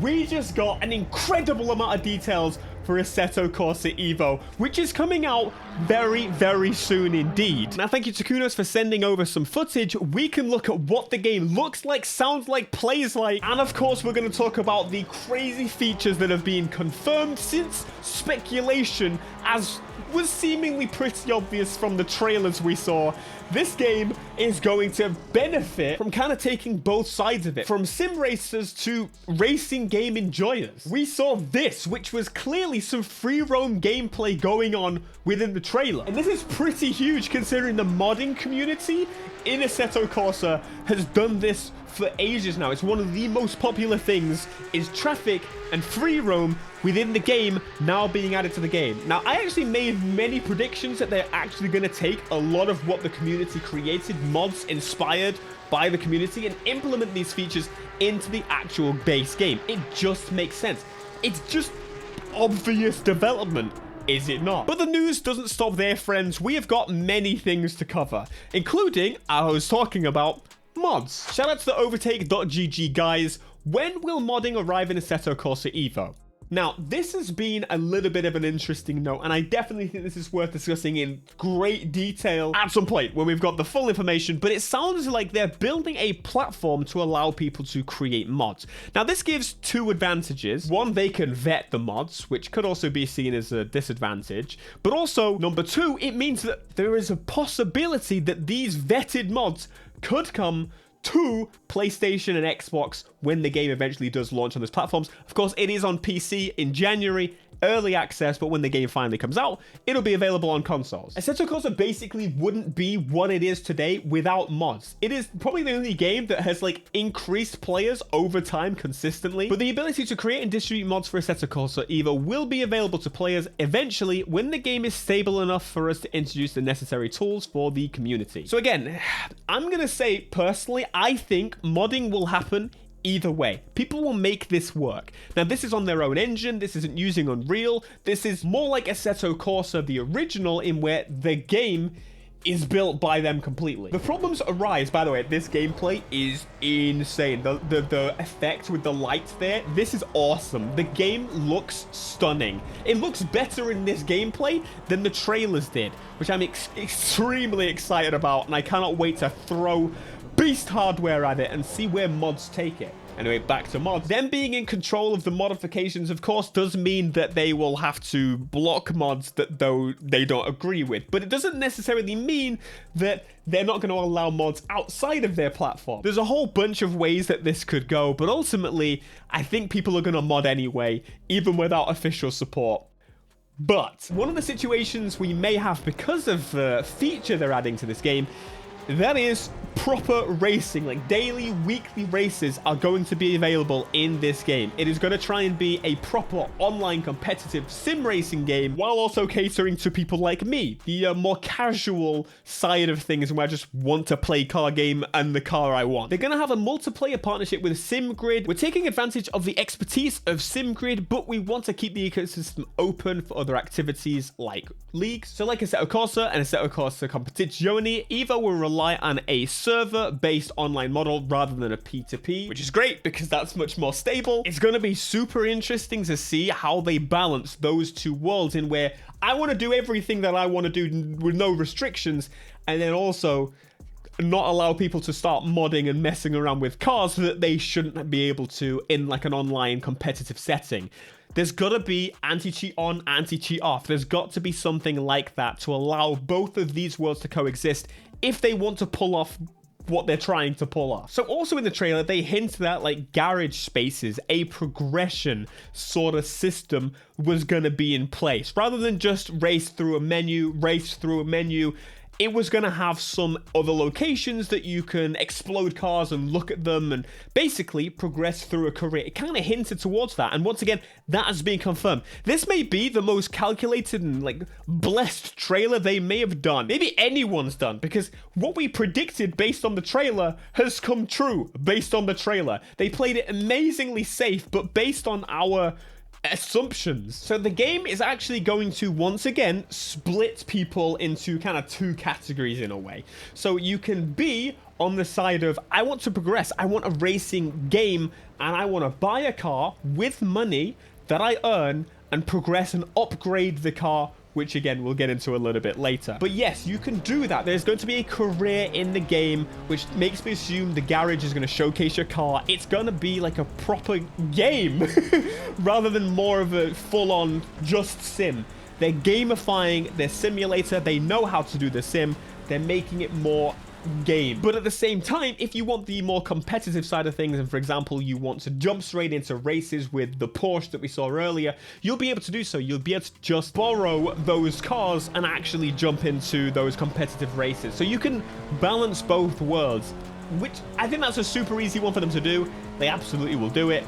We just got an incredible amount of details for Assetto Corsa EVO, which is coming out very, very soon indeed. Now, thank you to Kunos for sending over some footage. We can look at what the game looks like, sounds like, plays like, and of course, we're going to talk about the crazy features that have been confirmed since speculation, as was seemingly pretty obvious from the trailers we saw. This game is going to benefit from kind of taking both sides of it, from sim racers to racing game enjoyers. We saw this, which was clearly some free roam gameplay going on within the trailer. And this is pretty huge considering the modding community in Assetto Corsa has done this for ages now. It's one of the most popular things, is traffic and free roam within the game now being added to the game. Now, I actually made many predictions that they're actually going to take a lot of what the community created, mods inspired by the community, and implement these features into the actual base game. It just makes sense. It's just obvious development, is it not? But the news doesn't stop there, friends. We have got many things to cover, including, I was talking about, mods. Shout out to the overtake.gg guys. When will modding arrive in Assetto Corsa EVO? Now, this has been a little bit of an interesting note, and I definitely think this is worth discussing in great detail at some point when we've got the full information, but it sounds like they're building a platform to allow people to create mods. Now, this gives two advantages. One, they can vet the mods, which could also be seen as a disadvantage, but also, number two, it means that there is a possibility that these vetted mods could come to PlayStation and Xbox when the game eventually does launch on those platforms. Of course, it is on PC in January, early access, but when the game finally comes out, it'll be available on consoles. Assetto Corsa basically wouldn't be what it is today without mods. It is probably the only game that has like increased players over time consistently, but the ability to create and distribute mods for Assetto Corsa EVO will be available to players eventually when the game is stable enough for us to introduce the necessary tools for the community. So again, I'm gonna say personally, I think modding will happen either way. People will make this work. Now, this is on their own engine. This isn't using Unreal. This is more like Assetto Corsa, the original, in where the game is built by them completely. The problems arise, by the way, this gameplay is insane. The effect with the lights there, this is awesome. The game looks stunning. It looks better in this gameplay than the trailers did, which I'm extremely excited about, and I cannot wait to throw beast hardware at it and see where mods take it. Anyway, back to mods. Them being in control of the modifications, of course, does mean that they will have to block mods that though they don't agree with. But it doesn't necessarily mean that they're not going to allow mods outside of their platform. There's a whole bunch of ways that this could go, but ultimately, I think people are going to mod anyway, even without official support. But one of the situations we may have because of the feature they're adding to this game, that is proper racing. Like daily, weekly races are going to be available in this game. It is going to try and be a proper online competitive sim racing game while also catering to people like me, the more casual side of things where I just want to play car game and the car I want. They're going to have a multiplayer partnership with SimGrid. We're taking advantage of the expertise of SimGrid, but we want to keep the ecosystem open for other activities like leagues. So like Assetto Corsa and Assetto Corsa Competizione, EVO will rely on a server-based online model rather than a P2P, which is great because that's much more stable. It's going to be super interesting to see how they balance those two worlds in where I want to do everything that I want to do with no restrictions, and then also not allow people to start modding and messing around with cars so that they shouldn't be able to in like an online competitive setting. There's got to be anti-cheat on, anti-cheat off. There's got to be something like that to allow both of these worlds to coexist if they want to pull off what they're trying to pull off. So also in the trailer, they hint that like garage spaces, a progression sort of system was going to be in place. Rather than just race through a menu, it was going to have some other locations that you can explode cars and look at them and basically progress through a career. It kind of hinted towards that. And once again, that has been confirmed. This may be the most calculated and like blessed trailer they may have done. Maybe anyone's done, because what we predicted based on the trailer has come true based on the trailer. They played it amazingly safe, but based on our assumptions. So the game is actually going to once again split people into kind of two categories in a way. So you can be on the side of, I want to progress. I want a racing game, and I want to buy a car with money that I earn and progress and upgrade the car, which again, we'll get into a little bit later. But yes, you can do that. There's going to be a career in the game, which makes me assume the garage is going to showcase your car. It's going to be like a proper game rather than more of a full-on just sim. They're gamifying their simulator. They know how to do the sim. They're making it more game. But at the same time, if you want the more competitive side of things, and for example, you want to jump straight into races with the Porsche that we saw earlier, you'll be able to do so. You'll be able to just borrow those cars and actually jump into those competitive races. So you can balance both worlds, which I think that's a super easy one for them to do. They absolutely will do it.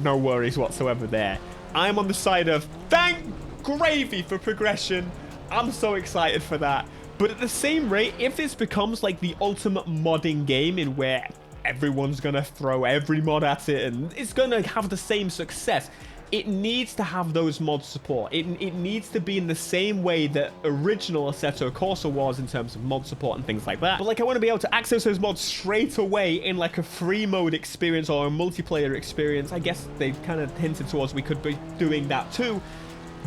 No worries whatsoever there. I'm on the side of thank gravy for progression. I'm so excited for that. But at the same rate, if this becomes like the ultimate modding game in where everyone's going to throw every mod at it and it's going to have the same success, it needs to have those mod support. It needs to be in the same way that original Assetto Corsa was in terms of mod support and things like that. But like, I want to be able to access those mods straight away in like a free mode experience or a multiplayer experience. I guess they kind of hinted towards we could be doing that too,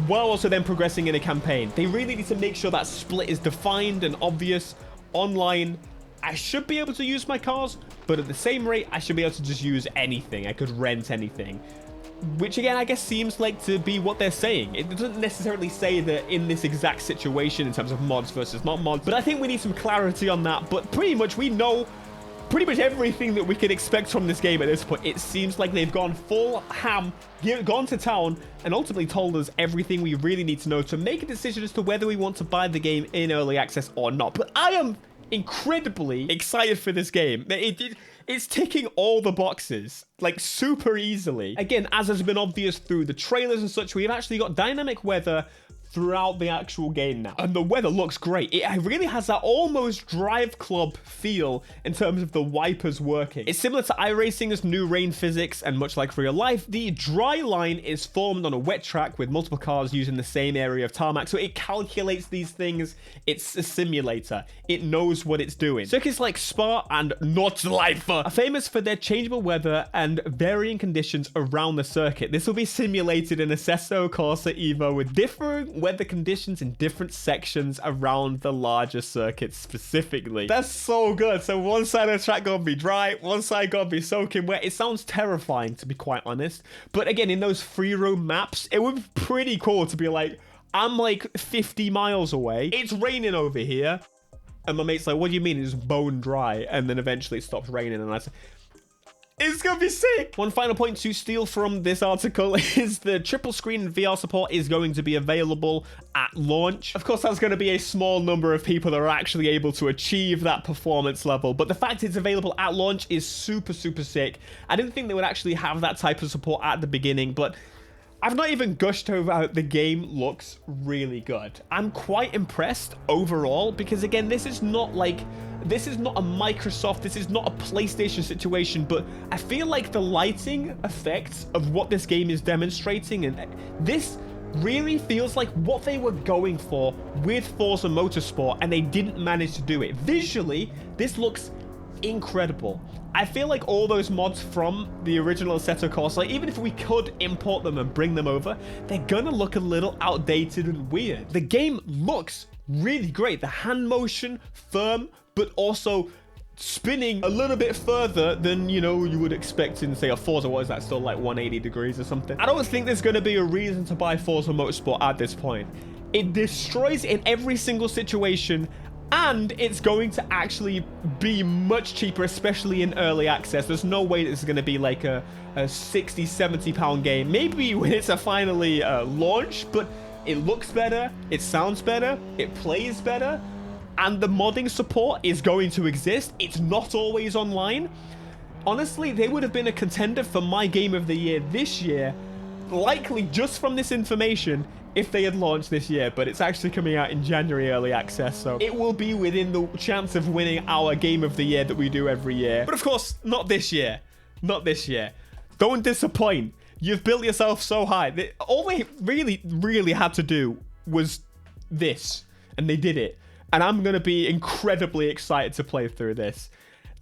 while also then progressing in a campaign. They really need to make sure that split is defined and obvious. Online, I should be able to use my cars, but at the same rate, I should be able to just use anything. I could rent anything. Which again, I guess seems like to be what they're saying. It doesn't necessarily say that in this exact situation in terms of mods versus not mods, but I think we need some clarity on that. But pretty much we know pretty much everything that we can expect from this game at this point. It seems like they've gone full ham, gone to town, and ultimately told us everything we really need to know to make a decision as to whether we want to buy the game in early access or not. But I am incredibly excited for this game. It's ticking all the boxes, like super easily. Again, as has been obvious through the trailers and such, we've actually got dynamic weather throughout the actual game now, and the weather looks great. It really has that almost Drive Club feel in terms of the wipers working. It's similar to iRacing's new rain physics, and much like real life, the dry line is formed on a wet track with multiple cars using the same area of tarmac, so it calculates these things. It's a simulator. It knows what it's doing. Circuits like Spa and Nordschleife are famous for their changeable weather and varying conditions around the circuit. This will be simulated in Assetto Corsa EVO with different weather conditions in different sections around the larger circuit specifically. That's so good. So one side of the track gonna be dry, one side gonna be soaking wet. It sounds terrifying, to be quite honest. But again, in those free roam maps, it would be pretty cool to be like, I'm like 50 miles away. It's raining over here. And my mate's like, what do you mean? It's bone dry. And then eventually it stops raining. And I said, it's gonna be sick. One final point to steal from this article is the triple screen VR support is going to be available at launch. Of course, that's going to be a small number of people that are actually able to achieve that performance level, but the fact it's available at launch is super, super sick. I didn't think they would actually have that type of support at the beginning, but I've not even gushed over how the game looks really good. I'm quite impressed overall because, again, this is not a Microsoft, this is not a PlayStation situation, but I feel like the lighting effects of what this game is demonstrating, and this really feels like what they were going for with Forza Motorsport, and they didn't manage to do it. Visually, this looks incredible. I feel like all those mods from the original Assetto Corsa, like, even if we could import them and bring them over, they're gonna look a little outdated and weird. The game looks really great. The hand motion, firm, but also spinning a little bit further than, you know, you would expect in, say, a Forza. What is that, still like 180 degrees or something? I don't think there's gonna be a reason to buy Forza Motorsport at this point. It destroys in every single situation, and it's going to actually be much cheaper, especially in early access. There's no way this is going to be like a 60, 70 pound game. Maybe when it's finally launched, but it looks better, it sounds better, it plays better, and the modding support is going to exist. It's not always online. Honestly, they would have been a contender for my game of the year this year, likely just from this information, if they had launched this year, but it's actually coming out in January early access, so it will be within the chance of winning our game of the year that we do every year. But of course, not this year. Not this year. Don't disappoint. You've built yourself so high. All they really had to do was this, and they did it. And I'm going to be incredibly excited to play through this.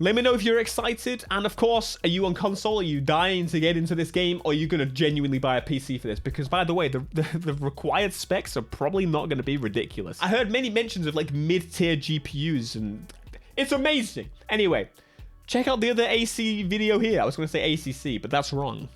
Let me know if you're excited. And of course, are you on console? Are you dying to get into this game? Or are you going to genuinely buy a PC for this? Because by the way, the required specs are probably not going to be ridiculous. I heard many mentions of like mid-tier GPUs and it's amazing. Anyway, check out the other AC video here. I was going to say ACC, but that's wrong.